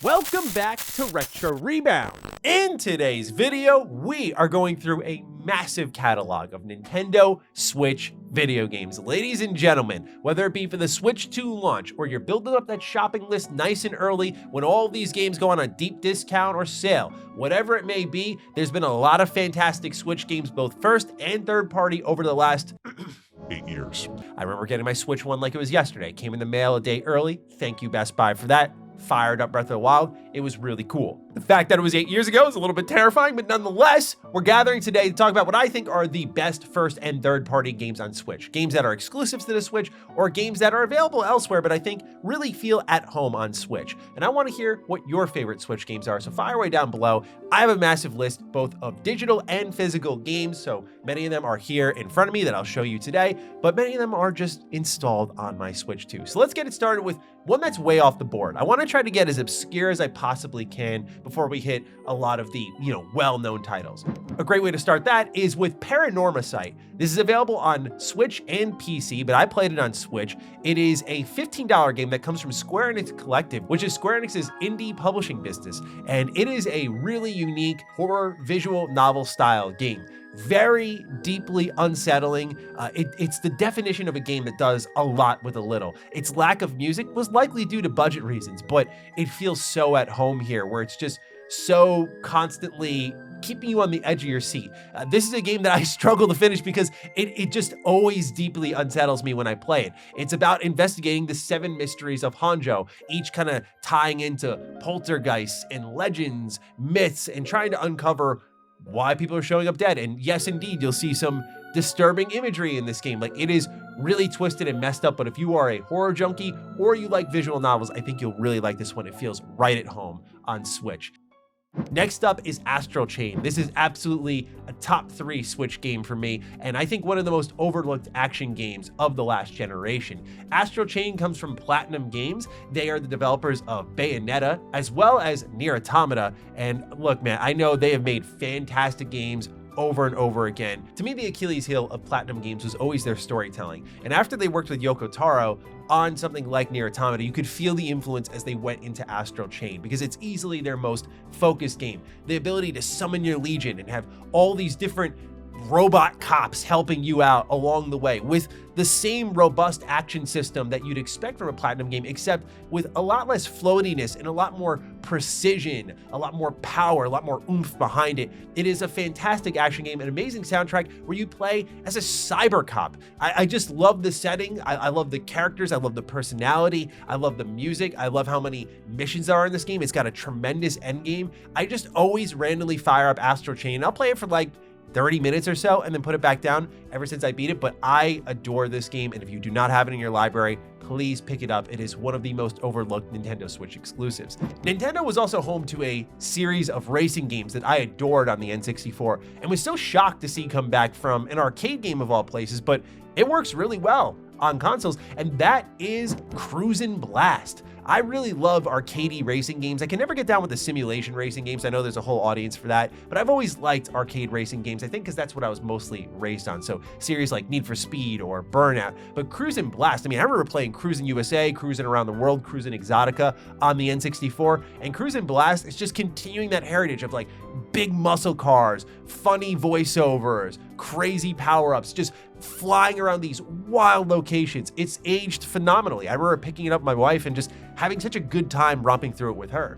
Welcome back to Retro Rebound. In today's video, we are going through a massive catalog of Nintendo Switch video games. Ladies and gentlemen, whether it be for the Switch 2 launch or you're building up that shopping list nice and early when all these games go on a deep discount or sale, whatever it may be, there's been a lot of fantastic Switch games, both first and third party, over the last 8 years. I remember getting my Switch one like it was yesterday. It came in the mail a day early. Thank you, Best Buy, for that. Fired up Breath of the Wild. It was really cool. The fact that it was 8 years ago is a little bit terrifying, but nonetheless, we're gathering today to talk about what I think are the best first and third party games on Switch. Games that are exclusives to the Switch or games that are available elsewhere, but I think really feel at home on Switch. And I want to hear what your favorite Switch games are, so fire away down below. I have a massive list both of digital and physical games, so many of them are here in front of me that I'll show you today, but many of them are just installed on my Switch too. So let's get it started with one that's way off the board. I want to try to get as obscure as I possibly can before we hit a lot of the, well-known titles. A great way to start that is with Paranormite. This is available on Switch and PC, but I played it on Switch. It is a $15 game that comes from Square Enix Collective, which is Square Enix's indie publishing business, and it is a really unique horror visual novel style game. Very deeply unsettling. It's the definition of a game that does a lot with a little. Its lack of music was likely due to budget reasons, but it feels so at home here, where it's just so constantly keeping you on the edge of your seat. This is a game that I struggle to finish because it just always deeply unsettles me when I play it. It's about investigating the 7 mysteries of Honjo, each kind of tying into poltergeists and legends, myths, and trying to uncover why people are showing up dead. And yes, indeed, you'll see some disturbing imagery in this game. Like, it is really twisted and messed up, but if you are a horror junkie or you like visual novels, I think you'll really like this one. It feels right at home on Switch. Next up is Astral Chain. This is absolutely a top 3 Switch game for me, and I think one of the most overlooked action games of the last generation. Astral Chain comes from Platinum Games. They are the developers of Bayonetta, as well as Nier Automata, and look, man, I know they have made fantastic games over and over again. To me, the Achilles heel of Platinum Games was always their storytelling. And after they worked with Yoko Taro on something like Nier Automata, you could feel the influence as they went into Astral Chain, because it's easily their most focused game. The ability to summon your legion and have all these different robot cops helping you out along the way with the same robust action system that you'd expect from a Platinum game, except with a lot less floatiness and a lot more precision, a lot more power, a lot more oomph behind it. It is a fantastic action game, an amazing soundtrack where you play as a cyber cop. I just love the setting. I love the characters. I love the personality. I love the music. I love how many missions there are in this game. It's got a tremendous end game. I just always randomly fire up Astral Chain. I'll play it for like 30 minutes or so and then put it back down ever since I beat it, but I adore this game, and if you do not have it in your library, please pick it up. It is one of the most overlooked Nintendo Switch exclusives. Nintendo was also home to a series of racing games that I adored on the N64 and was so shocked to see come back from an arcade game of all places, but it works really well on consoles, and that is Cruisin Blast. I really love arcadey racing games. I can never get down with the simulation racing games. I know there's a whole audience for that, but I've always liked arcade racing games, I think because that's what I was mostly raised on. So series like Need for Speed or Burnout. But Cruisin Blast, I remember playing Cruisin USA, Cruisin Around the World, Cruisin Exotica on the N64, and Cruisin Blast is just continuing that heritage of like big muscle cars, funny voiceovers, crazy power-ups, just flying around these wild locations. It's aged phenomenally. I remember picking it up with my wife and just having such a good time romping through it with her.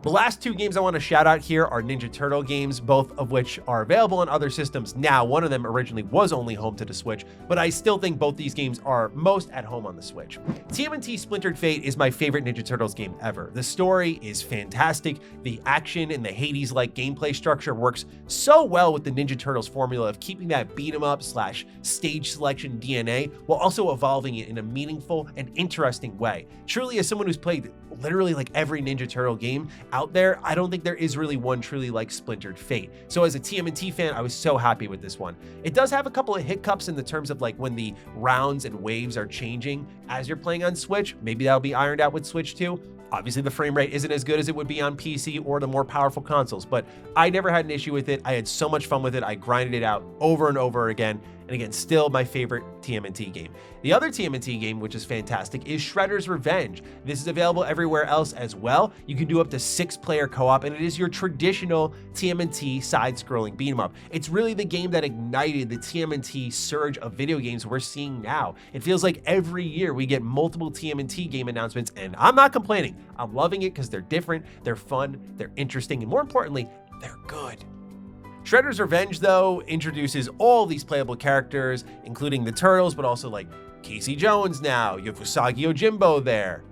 The last 2 games I want to shout out here are Ninja Turtle games, both of which are available on other systems now. One of them originally was only home to the Switch, but I still think both these games are most at home on the Switch. TMNT Splintered Fate is my favorite Ninja Turtles game ever. The story is fantastic. The action and the Hades-like gameplay structure works so well with the Ninja Turtles formula of keeping that beat-em-up / stage selection DNA while also evolving it in a meaningful and interesting way. Truly, as someone who's played literally like every Ninja Turtle game out there, I don't think there is really one truly like Splintered Fate. So as a TMNT fan, I was so happy with this one. It does have a couple of hiccups in the terms of like when the rounds and waves are changing as you're playing on Switch. Maybe that'll be ironed out with Switch 2. Obviously, the frame rate isn't as good as it would be on PC or the more powerful consoles, but I never had an issue with it. I had so much fun with it. I grinded it out over and over again, And again, still my favorite TMNT game. The other TMNT game, which is fantastic, is Shredder's Revenge. This is available everywhere else as well. You can do up to 6-player co-op, and it is your traditional TMNT side-scrolling beat 'em up. It's really the game that ignited the TMNT surge of video games we're seeing now. It feels like every year we get multiple TMNT game announcements, and I'm not complaining. I'm loving it because they're different, they're fun, they're interesting, and more importantly, they're good. Shredder's Revenge, though, introduces all these playable characters, including the Turtles, but also like Casey Jones now. You have Usagi Yojimbo there.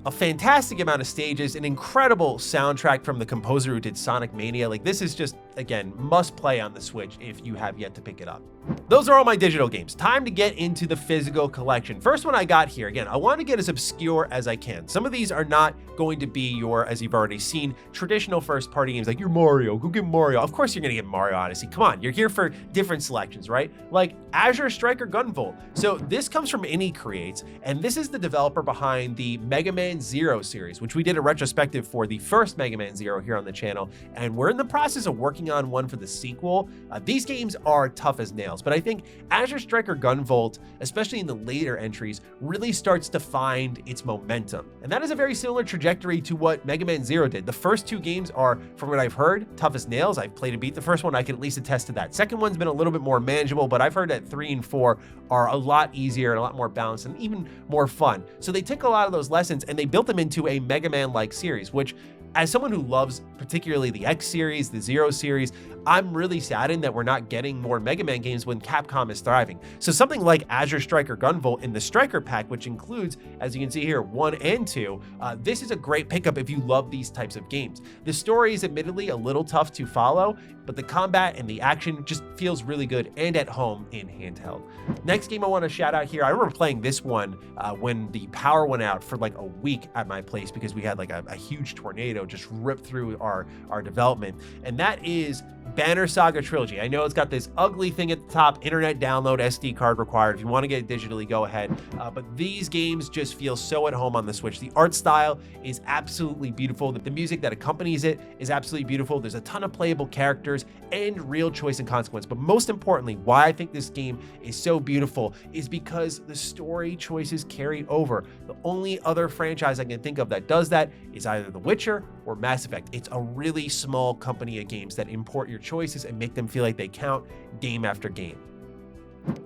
A fantastic amount of stages, an incredible soundtrack from the composer who did Sonic Mania. Like, this is just, again, must play on the Switch if you have yet to pick it up. Those are all my digital games. Time to get into the physical collection. First one I got here, again, I want to get as obscure as I can. Some of these are not going to be your, as you've already seen, traditional first-party games like your Mario, go get Mario. Of course you're going to get Mario Odyssey. Come on, you're here for different selections, right? Like Azure Striker Gunvolt. So this comes from Innie Creates, and this is the developer behind the Mega Man Zero series, which we did a retrospective for the first Mega Man Zero here on the channel, and we're in the process of working on one for the sequel. These games are tough as nails, but I think Azure Striker Gunvolt, especially in the later entries, really starts to find its momentum. And that is a very similar trajectory to what Mega Man Zero did. The first two games are, from what I've heard, tough as nails. I've played and beat the first one, I can at least attest to that. Second one's been a little bit more manageable, but I've heard that 3 and 4 are a lot easier and a lot more balanced and even more fun. So they took a lot of those lessons and they built them into a Mega Man-like series, which, as someone who loves particularly the X series, the Zero series, I'm really saddened that we're not getting more Mega Man games when Capcom is thriving. So something like Azure Striker Gunvolt in the Striker Pack, which includes, as you can see here, 1 and 2, this is a great pickup if you love these types of games. The story is admittedly a little tough to follow, but the combat and the action just feels really good and at home in handheld. Next game I want to shout out here, I remember playing this one when the power went out for like a week at my place because we had like a huge tornado just rip through our development, and that is Banner Saga Trilogy. I know it's got this ugly thing at the top, internet download, SD card required. If you want to get it digitally, go ahead. But these games just feel so at home on the Switch. The art style is absolutely beautiful. The music that accompanies it is absolutely beautiful. There's a ton of playable characters and real choice and consequence. But most importantly, why I think this game is so beautiful is because the story choices carry over. The only other franchise I can think of that does that is either The Witcher or Mass Effect. It's a really small company of games that import your choices and make them feel like they count game after game.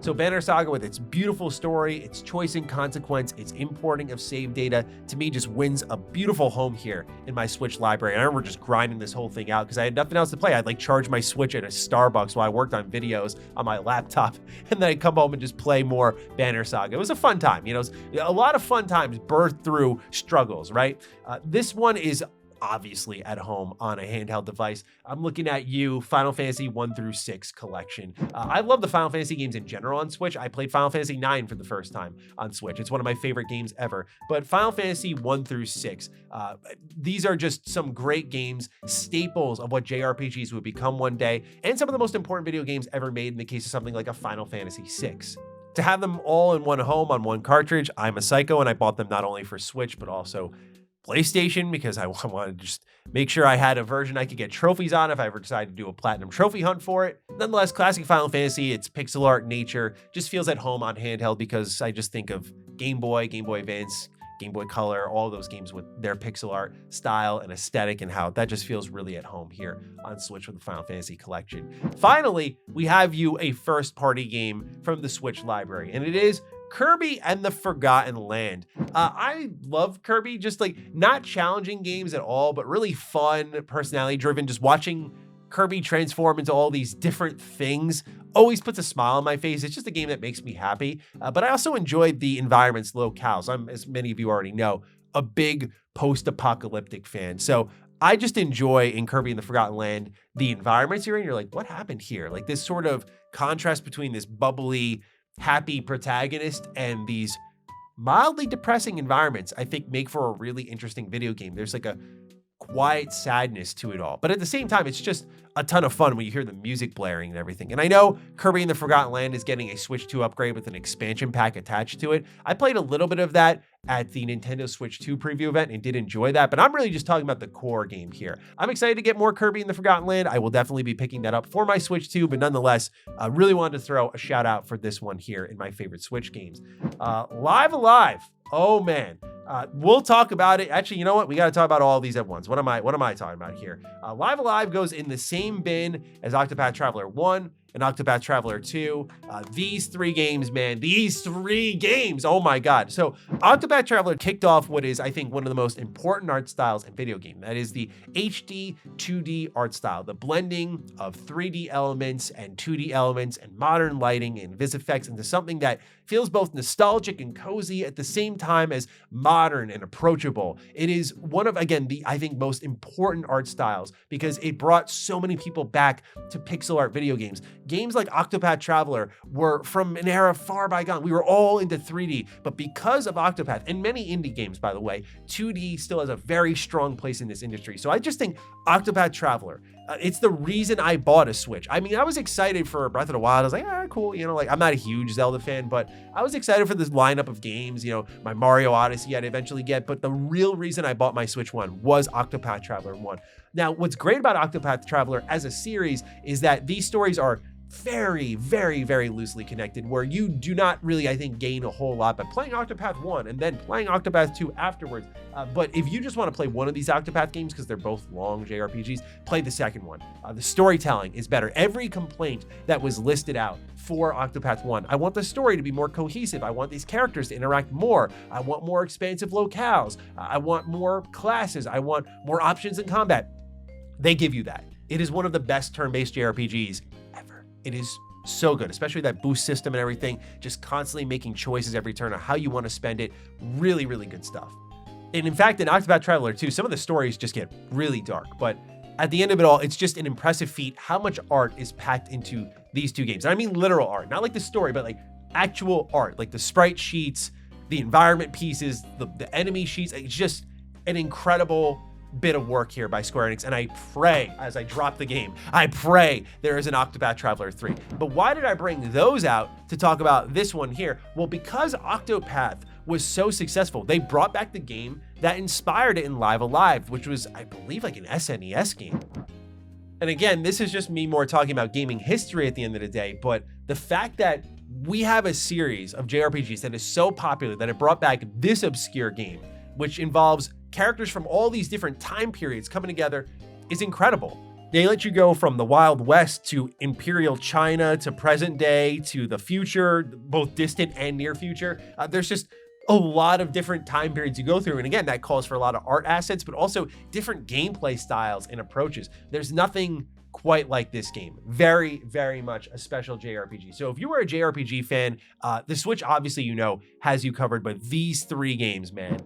So Banner Saga, with its beautiful story, its choice and consequence, its importing of save data, to me just wins a beautiful home here in my Switch library. And I remember just grinding this whole thing out because I had nothing else to play. I'd like charge my Switch at a Starbucks while I worked on videos on my laptop, and then I'd come home and just play more Banner Saga. It was a fun time, you know, a lot of fun times birthed through struggles, right? This one is obviously at home on a handheld device. I'm looking at you, Final Fantasy 1 through 6 collection. I love the Final Fantasy games in general on Switch. I played Final Fantasy 9 for the first time on Switch. It's one of my favorite games ever. But Final Fantasy 1 through 6, these are just some great games, staples of what JRPGs would become one day, and some of the most important video games ever made in the case of something like a Final Fantasy 6. To have them all in one home on one cartridge, I'm a psycho, and I bought them not only for Switch, but also PlayStation, because I wanted to just make sure I had a version I could get trophies on if I ever decided to do a platinum trophy hunt for it. Nonetheless, classic Final Fantasy, its pixel art nature just feels at home on handheld because I just think of Game Boy, Game Boy Advance, Game Boy Color, all those games with their pixel art style and aesthetic, and how that just feels really at home here on Switch with the Final Fantasy collection. Finally, we have you a first-party game from the Switch library, and it is Kirby and the Forgotten Land. I love Kirby, just like not challenging games at all, but really fun, personality driven. Just watching Kirby transform into all these different things always puts a smile on my face. It's just a game that makes me happy. But I also enjoyed the environment's locales. I'm, as many of you already know, a big post-apocalyptic fan. So I just enjoy in Kirby and the Forgotten Land the environments you're in. You're like, what happened here? Like this sort of contrast between this bubbly, happy protagonist and these mildly depressing environments, I think make for a really interesting video game. There's like a quiet sadness to it all. But at the same time, it's just a ton of fun when you hear the music blaring and everything. And I know Kirby and the Forgotten Land is getting a Switch 2 upgrade with an expansion pack attached to it. I played a little bit of that at the Nintendo Switch 2 preview event and did enjoy that, but I'm really just talking about the core game here. I'm excited to get more Kirby and the Forgotten Land. I will definitely be picking that up for my Switch 2, but nonetheless, I really wanted to throw a shout out for this one here in my favorite Switch games. Live Alive. Oh man. We'll talk about it. Actually, you know what? We got to talk about all of these at once. What am I talking about here? Live Alive goes in the same bin as Octopath Traveler 1 and Octopath Traveler 2. These three games, man, these three games. Oh my God. So Octopath Traveler kicked off what is, I think, one of the most important art styles in video game. That is the HD 2D art style, the blending of 3D elements and 2D elements and modern lighting and vis effects into something that feels both nostalgic and cozy at the same time as modern and approachable. It is one of, again, the, I think, most important art styles because it brought so many people back to pixel art video games. Games like Octopath Traveler were from an era far bygone. We were all into 3D, but because of Octopath and many indie games, by the way, 2D still has a very strong place in this industry. So I just think Octopath Traveler, it's the reason I bought a Switch. I mean, I was excited for Breath of the Wild. I was like, cool. You know, like I'm not a huge Zelda fan, but I was excited for this lineup of games, you know, my Mario Odyssey I'd eventually get. But the real reason I bought my Switch 1 was Octopath Traveler 1. Now, what's great about Octopath Traveler as a series is that these stories are very, very, very loosely connected, where you do not really, I think, gain a whole lot by playing Octopath 1 and then playing Octopath 2 afterwards. But if you just want to play one of these Octopath games, because they're both long JRPGs, play the second one. The storytelling is better. Every complaint that was listed out for Octopath 1, I want the story to be more cohesive. I want these characters to interact more. I want more expansive locales. I want more classes. I want more options in combat. They give you that. It is one of the best turn-based JRPGs ever. It is so good, especially that boost system and everything, just constantly making choices every turn on how you want to spend it. Really, really good stuff. And in fact, in Octopath Traveler 2, some of the stories just get really dark, but at the end of it all, it's just an impressive feat how much art is packed into these two games. And I mean literal art, not like the story, but like actual art, like the sprite sheets, the environment pieces, the enemy sheets. It's just an incredible bit of work here by Square Enix, and I pray, as I drop the game, I pray there is an Octopath Traveler 3. But why did I bring those out to talk about this one here? Well, because Octopath was so successful, they brought back the game that inspired it in Live Alive, which was, I believe, like an SNES game. And again, this is just me more talking about gaming history at the end of the day, but the fact that we have a series of JRPGs that is so popular that it brought back this obscure game, which involves characters from all these different time periods coming together, is incredible. They let you go from the Wild West to Imperial China to present day to the future, both distant and near future. There's just a lot of different time periods you go through. And again, that calls for a lot of art assets, but also different gameplay styles and approaches. There's nothing quite like this game. Very, very much a special JRPG. So if you were a JRPG fan, the Switch, obviously, you know, has you covered, but these three games, man,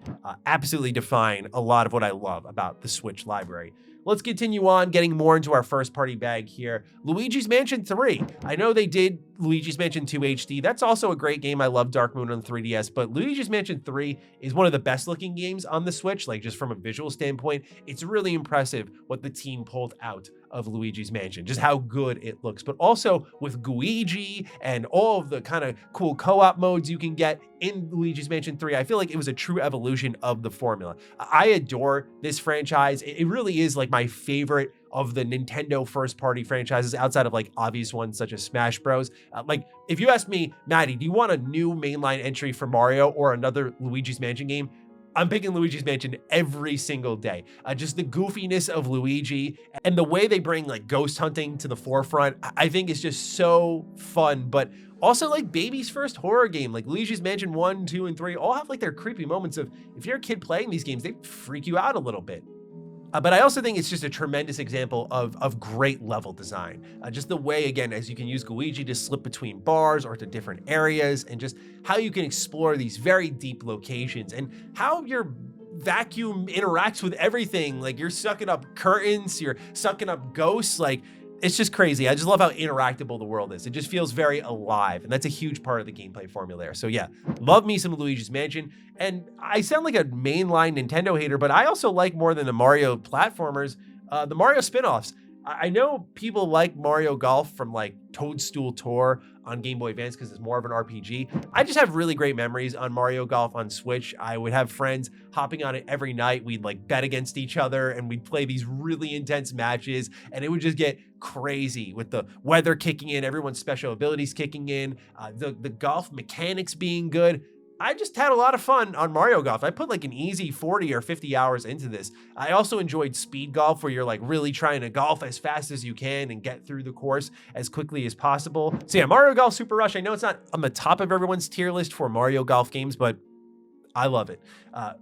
absolutely define a lot of what I love about the Switch library. Let's continue on, getting more into our first party bag here. Luigi's Mansion 3. I know they did Luigi's Mansion 2 HD. That's also a great game. I love Dark Moon on the 3DS, but Luigi's Mansion 3 is one of the best looking games on the Switch, like just from a visual standpoint. It's really impressive what the team pulled out of Luigi's Mansion, just how good it looks, but also with Guigi and all of the kind of cool co-op modes you can get in Luigi's Mansion 3. I feel like it was a true evolution of the formula. I adore this franchise. It really is like my favorite of the Nintendo first party franchises outside of like obvious ones such as Smash Bros. Like if you ask me, Maddie, do you want a new mainline entry for Mario or another Luigi's Mansion game? I'm picking Luigi's Mansion every single day. Just the goofiness of Luigi and the way they bring like ghost hunting to the forefront, I think is just so fun, but also like baby's first horror game. Like Luigi's Mansion 1, 2, and 3 all have like their creepy moments of, if you're a kid playing these games, they freak you out a little bit. But I also think it's just a tremendous example of great level design. Just the way, again, as you can use Luigi to slip between bars or to different areas, and just how you can explore these very deep locations and how your vacuum interacts with everything. Like you're sucking up curtains, you're sucking up ghosts. Like it's just crazy. I just love how interactable the world is. It just feels very alive, and that's a huge part of the gameplay formula there. So yeah, love me some Luigi's Mansion. And I sound like a mainline Nintendo hater, but I also like more than the Mario platformers, the Mario spin-offs. I know people like Mario Golf from like Toadstool Tour on Game Boy Advance because it's more of an RPG. I just have really great memories on Mario Golf on Switch. I would have friends hopping on it every night. We'd like bet against each other and we'd play these really intense matches, and it would just get crazy with the weather kicking in, everyone's special abilities kicking in, the golf mechanics being good. I just had a lot of fun on Mario Golf. I put like an easy 40 or 50 hours into this. I also enjoyed speed golf, where you're like really trying to golf as fast as you can and get through the course as quickly as possible. So yeah, Mario Golf Super Rush. I know it's not on the top of everyone's tier list for Mario Golf games, but I love it.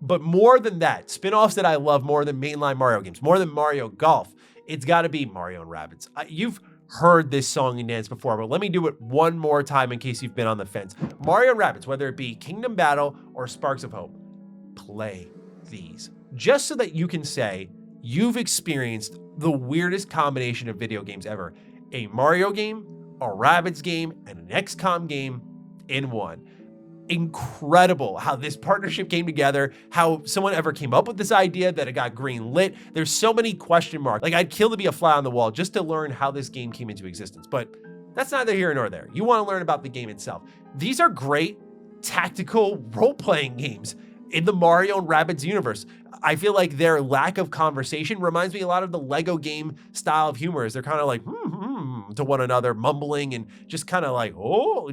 But more than that, spin-offs that I love more than mainline Mario games, more than Mario Golf, it's gotta be Mario and Rabbids. You've heard this song and dance before, but let me do it one more time in case you've been on the fence. Mario and Rabbids, whether it be Kingdom Battle or Sparks of Hope, play these just so that you can say you've experienced the weirdest combination of video games ever. A Mario game, a Rabbids game, and an XCOM game in one. Incredible how this partnership came together, how someone ever came up with this idea, that it got green lit. There's so many question marks. Like, I'd kill to be a fly on the wall just to learn how this game came into existence, but that's neither here nor there. You want to learn about the game itself. These are great tactical role-playing games in the Mario and Rabbids universe. I feel like their lack of conversation reminds me a lot of the Lego game style of humor. They're kind of like to one another, mumbling and just kind of like,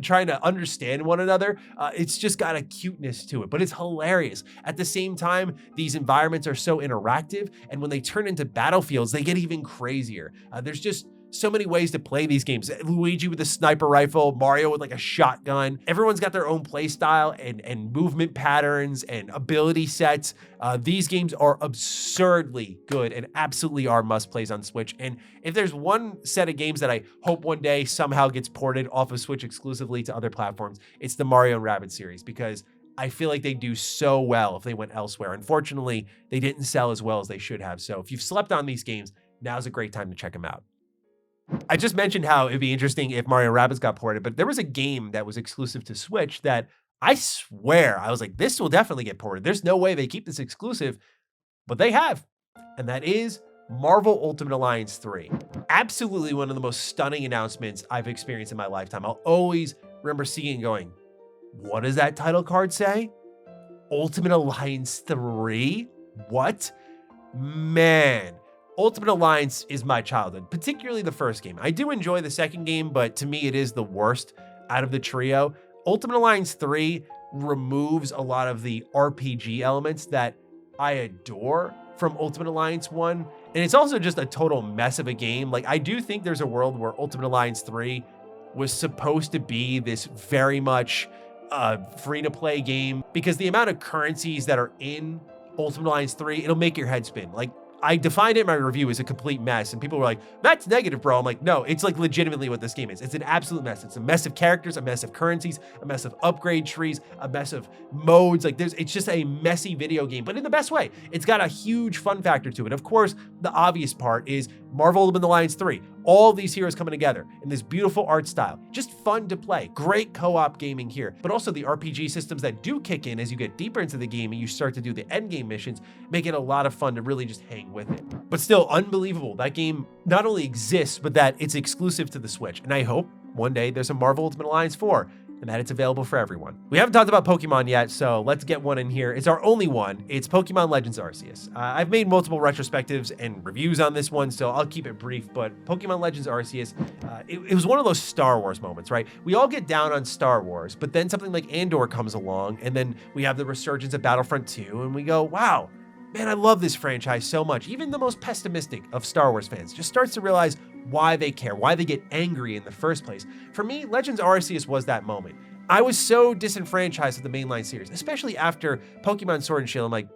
trying to understand one another. It's just got a cuteness to it, but it's hilarious. At the same time, these environments are so interactive, and when they turn into battlefields, they get even crazier. There's just so many ways to play these games. Luigi with a sniper rifle, Mario with like a shotgun. Everyone's got their own play style and movement patterns and ability sets. These games are absurdly good and absolutely are must plays on Switch. And if there's one set of games that I hope one day somehow gets ported off of Switch exclusively to other platforms, it's the Mario and Rabbids series, because I feel like they do so well if they went elsewhere. Unfortunately, they didn't sell as well as they should have. So if you've slept on these games, now's a great time to check them out. I just mentioned how it'd be interesting if Mario Rabbids got ported, but there was a game that was exclusive to Switch that I swear I was like, this will definitely get ported. There's no way they keep this exclusive, but they have. And that is Marvel Ultimate Alliance 3. Absolutely one of the most stunning announcements I've experienced in my lifetime. I'll always remember seeing and going, what does that title card say? Ultimate Alliance 3? What? Man. Ultimate Alliance is my childhood, particularly the first game. I do enjoy the second game, but to me, it is the worst out of the trio. Ultimate Alliance 3 removes a lot of the RPG elements that I adore from Ultimate Alliance 1. And it's also just a total mess of a game. Like, I do think there's a world where Ultimate Alliance 3 was supposed to be this very much free-to-play game, because the amount of currencies that are in Ultimate Alliance 3, it'll make your head spin. Like, I defined it in my review as a complete mess, and people were like, that's negative, bro. I'm like, no, it's like legitimately what this game is. It's an absolute mess. It's a mess of characters, a mess of currencies, a mess of upgrade trees, a mess of modes. Like, it's just a messy video game, but in the best way. It's got a huge fun factor to it. Of course, the obvious part is Marvel Ultimate Alliance 3. All these heroes coming together in this beautiful art style. Just fun to play. Great co-op gaming here. But also the RPG systems that do kick in as you get deeper into the game and you start to do the end game missions make it a lot of fun to really just hang with it. But still, unbelievable. That game not only exists, but that it's exclusive to the Switch. And I hope one day there's a Marvel Ultimate Alliance 4. And that it's available for everyone. We haven't talked about Pokemon yet, so let's get one in here. It's our only one. It's Pokemon Legends Arceus. I've made multiple retrospectives and reviews on this one, so I'll keep it brief, but Pokemon Legends Arceus, it was one of those Star Wars moments, right? We all get down on Star Wars, but then something like Andor comes along, and then we have the resurgence of Battlefront 2, and we go, wow, man, I love this franchise so much. Even the most pessimistic of Star Wars fans just starts to realize why they care, why they get angry in the first place. For me, Legends Arceus was that moment. I was so disenfranchised with the mainline series, especially after Pokemon Sword and Shield. I'm like,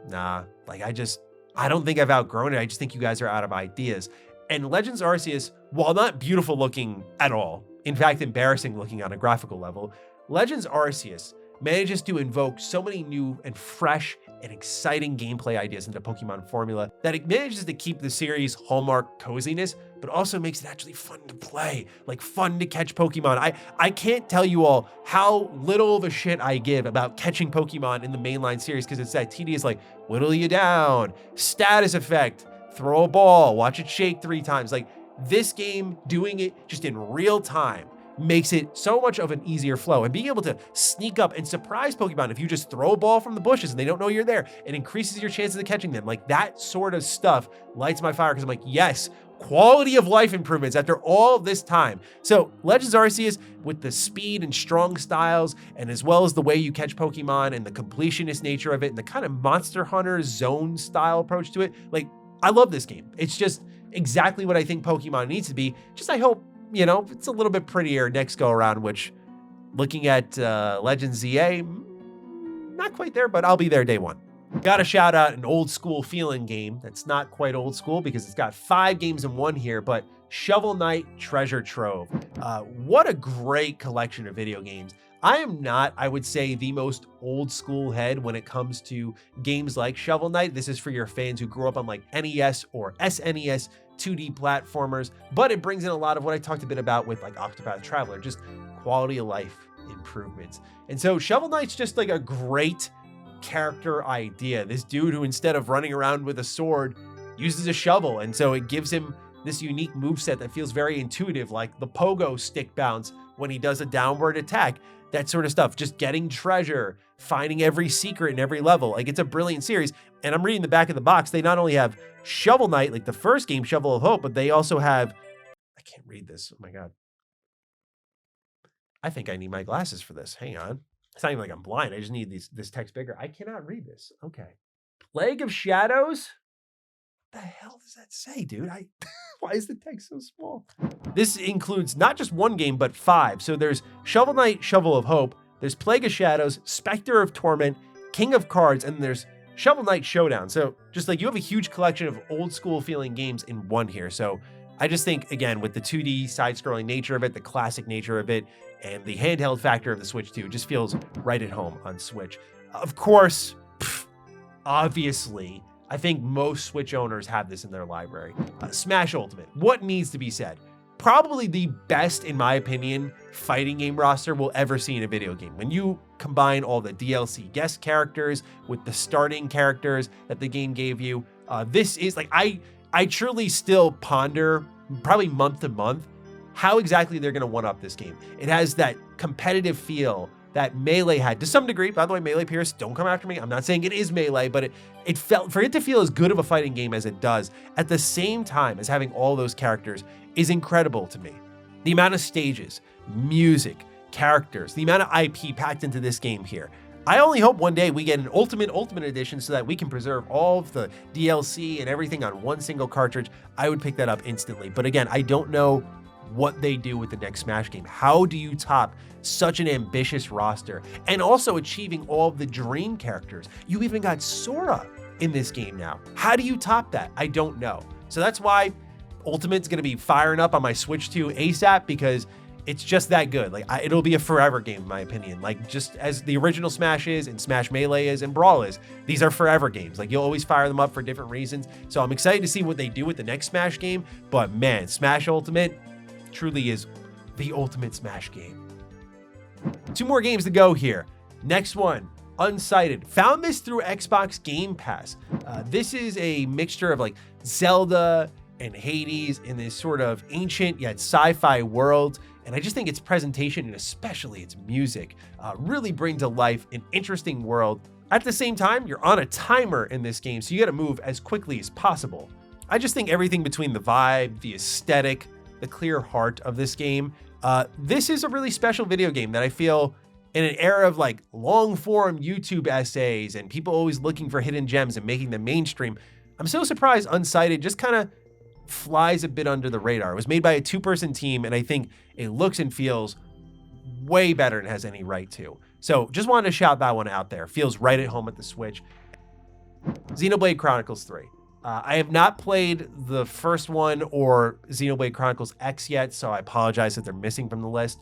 nah, like I don't think I've outgrown it. I just think you guys are out of ideas. And Legends Arceus, while not beautiful looking at all, in fact, embarrassing looking on a graphical level, Legends Arceus manages to invoke so many new and fresh and exciting gameplay ideas into Pokemon formula that it manages to keep the series' hallmark coziness, but also makes it actually fun to play, like fun to catch Pokemon. I can't tell you all how little of a shit I give about catching Pokemon in the mainline series, because it's that tedious, like, whittle you down, status effect, throw a ball, watch it shake 3 times. Like, this game, doing it just in real time, makes it so much of an easier flow. And being able to sneak up and surprise Pokemon if you just throw a ball from the bushes and they don't know you're there, it increases your chances of catching them. Like, that sort of stuff lights my fire, because I'm like, yes, quality of life improvements after all this time. So Legends Arceus, with the speed and strong styles, and as well as the way you catch Pokemon and the completionist nature of it and the kind of Monster Hunter zone style approach to it, like, I love this game. It's just exactly what I think Pokemon needs to be. Just, I hope, you know, it's a little bit prettier next go around, which, looking at Legends ZA, not quite there, but I'll be there day one. Got to shout out an old school feeling game that's not quite old school because it's got 5 games in one here, but Shovel Knight Treasure Trove. What a great collection of video games. I am not, I would say, the most old school head when it comes to games like Shovel Knight. This is for your fans who grew up on like NES or SNES 2D platformers, but it brings in a lot of what I talked a bit about with like Octopath Traveler, just quality of life improvements. And so Shovel Knight's just like a great character idea. This dude who, instead of running around with a sword, uses a shovel. And so it gives him this unique moveset that feels very intuitive, like the pogo stick bounce when he does a downward attack, that sort of stuff. Just getting treasure, finding every secret in every level. Like, it's a brilliant series. And I'm reading the back of the box. They not only have Shovel Knight, like the first game, Shovel of Hope, but they also have, I can't read this. Oh my God. I think I need my glasses for this. Hang on. It's not even like I'm blind. I just need this text bigger. I cannot read this. Okay. Plague of Shadows? What the hell does that say, dude? Why is the text so small? This includes not just one game, but 5. So there's Shovel Knight, Shovel of Hope, there's Plague of Shadows, Spectre of Torment, King of Cards, and there's Shovel Knight Showdown. So just like, you have a huge collection of old school feeling games in one here. So I just think, again, with the 2D side-scrolling nature of it, the classic nature of it, and the handheld factor of the Switch 2, just feels right at home on Switch. Of course, obviously, I think most Switch owners have this in their library. Smash Ultimate, what needs to be said? Probably the best, in my opinion, fighting game roster we'll ever see in a video game. When you combine all the DLC guest characters with the starting characters that the game gave you, this is like, I truly still ponder, probably month to month, how exactly they're going to one-up this game. It has that competitive feel that Melee had to some degree. By the way, Melee Pierce, don't come after me. I'm not saying it is Melee, but it felt, for it to feel as good of a fighting game as it does, at the same time as having all those characters, is incredible to me. The amount of stages, music, characters, the amount of IP packed into this game here. I only hope one day we get an Ultimate Edition so that we can preserve all of the DLC and everything on one single cartridge. I would pick that up instantly. But again, I don't know what they do with the next Smash game. How do you top such an ambitious roster and also achieving all of the dream characters? You even got Sora in this game now. How do you top that? I don't know. So that's why Ultimate's going to be firing up on my Switch 2 ASAP, because it's just that good. Like, it'll be a forever game, in my opinion. Like, just as the original Smash is, and Smash Melee is, and Brawl is, these are forever games. Like, you'll always fire them up for different reasons. So I'm excited to see what they do with the next Smash game. But man, Smash Ultimate truly is the ultimate Smash game. 2 more games to go here. Next one, Unsighted. Found this through Xbox Game Pass. This is a mixture of like Zelda and Hades in this sort of ancient yet sci-fi world. And I just think its presentation, and especially its music, really bring to life an interesting world. At the same time, you're on a timer in this game, so you gotta move as quickly as possible. I just think everything between the vibe, the aesthetic, the clear heart of this game, this is a really special video game that I feel, in an era of like long form YouTube essays and people always looking for hidden gems and making them mainstream, I'm so surprised Unsighted just kind of flies a bit under the radar. It was made by a 2-person team, and I think it looks and feels way better than it has any right to. So just wanted to shout that one out there. Feels right at home at the Switch. Xenolade Chronicles 3. I have not played the first one or Xenoblade Chronicles X yet, so I apologize that they're missing from the list.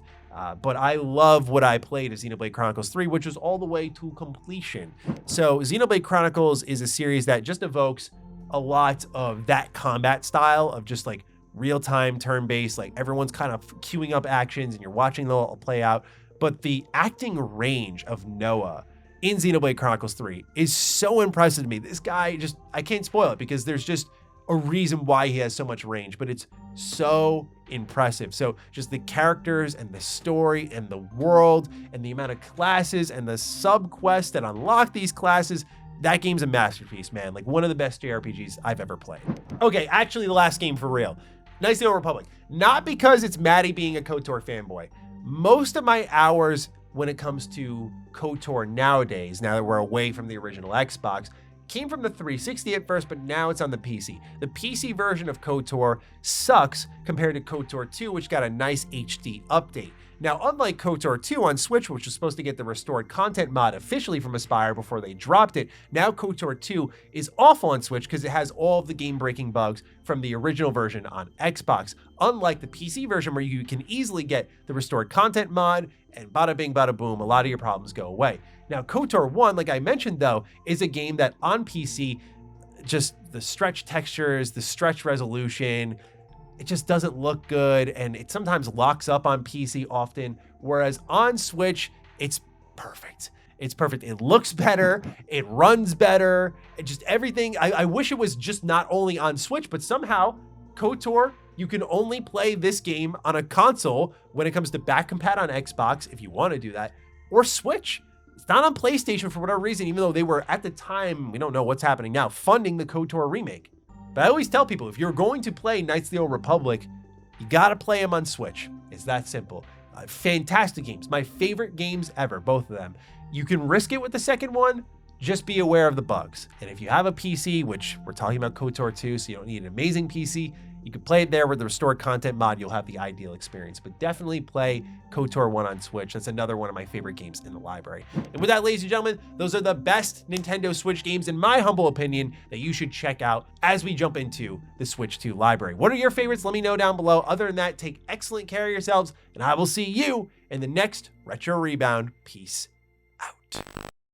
But I love what I played of Xenoblade Chronicles 3, which was all the way to completion. So Xenoblade Chronicles is a series that just evokes a lot of that combat style of just like real-time turn-based, like everyone's kind of queuing up actions and you're watching them all play out. But the acting range of Noah in Xenoblade Chronicles 3 is so impressive to me. This guy just, I can't spoil it because there's just a reason why he has so much range, but it's so impressive. So just the characters and the story and the world and the amount of classes and the sub-quests that unlock these classes, that game's a masterpiece, man. Like one of the best JRPGs I've ever played. Okay, actually the last game for real. Knights of the Old Republic. Not because it's Maddie being a KOTOR fanboy. Most of my hours when it comes to KOTOR nowadays, now that we're away from the original Xbox, came from the 360 at first, but now it's on the PC. The PC version of KOTOR sucks compared to KOTOR 2, which got a nice HD update. Now, unlike KOTOR 2 on Switch, which was supposed to get the restored content mod officially from Aspyr before they dropped it, now KOTOR 2 is awful on Switch because it has all of the game-breaking bugs from the original version on Xbox. Unlike the PC version where you can easily get the restored content mod and bada bing, bada boom, a lot of your problems go away. Now, KOTOR 1, like I mentioned though, is a game that on PC, just the stretch textures, the stretch resolution, it just doesn't look good, and it sometimes locks up on PC often, whereas on Switch, it's perfect. It's perfect. It looks better, it runs better, it just everything. I wish it was just not only on Switch, but somehow KOTOR, you can only play this game on a console when it comes to back compat on Xbox, if you want to do that, or Switch. It's not on PlayStation for whatever reason, even though they were at the time, we don't know what's happening now, funding the KOTOR remake. But I always tell people, if you're going to play Knights of the Old Republic, you gotta play them on Switch. It's that simple. Fantastic games. My favorite games ever, both of them. You can risk it with the second one, just be aware of the bugs. And if you have a PC, which we're talking about KOTOR 2, so you don't need an amazing PC, you can play it there with the restored content mod, you'll have the ideal experience. But definitely play KOTOR 1 on Switch. That's another one of my favorite games in the library. And with that, ladies and gentlemen, those are the best Nintendo Switch games, in my humble opinion, that you should check out as we jump into the Switch 2 library. What are your favorites? Let me know down below. Other than that, take excellent care of yourselves, and I will see you in the next Retro Rebound. Peace out.